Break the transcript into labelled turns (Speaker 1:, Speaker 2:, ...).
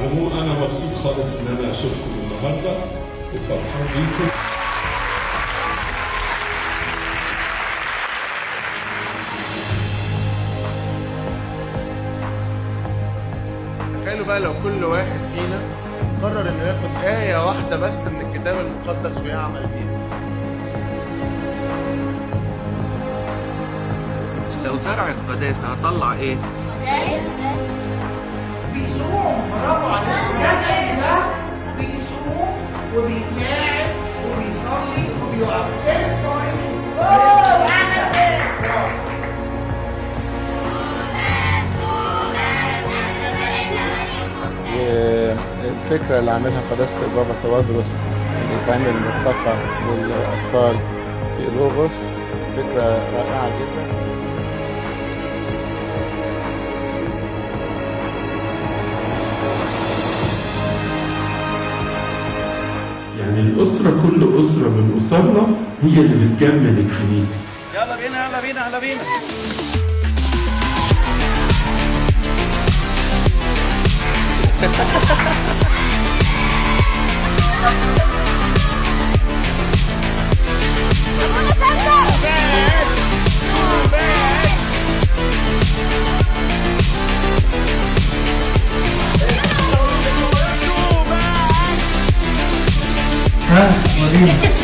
Speaker 1: العموم أنا مبسوط خالص إن أنا أشوفكم النهاردة وفرحان بيكم.
Speaker 2: تخيلوا بقى لو كل واحد فينا قرر إنه ياخد آية واحدة بس من الكتاب المقدس ويعمل بيها.
Speaker 3: لو زرعت قداسة هطلع ايه؟
Speaker 4: بيصوم، برافو عليك. الجسد ده بيصوم وبيساعد وبيصلي وبيقف كويس.
Speaker 2: الفكرة اللي عاملها قداسة البابا توادرس اللي تعمل ملتقى للأطفال في لوغوس فكرة رائعة جدا.
Speaker 1: يعني الأسرة، كل أسرة من أسرنا هي اللي بتجمد الكنيسة.
Speaker 3: يلا بينا يلا بينا يلا بينا.
Speaker 4: ها وريني.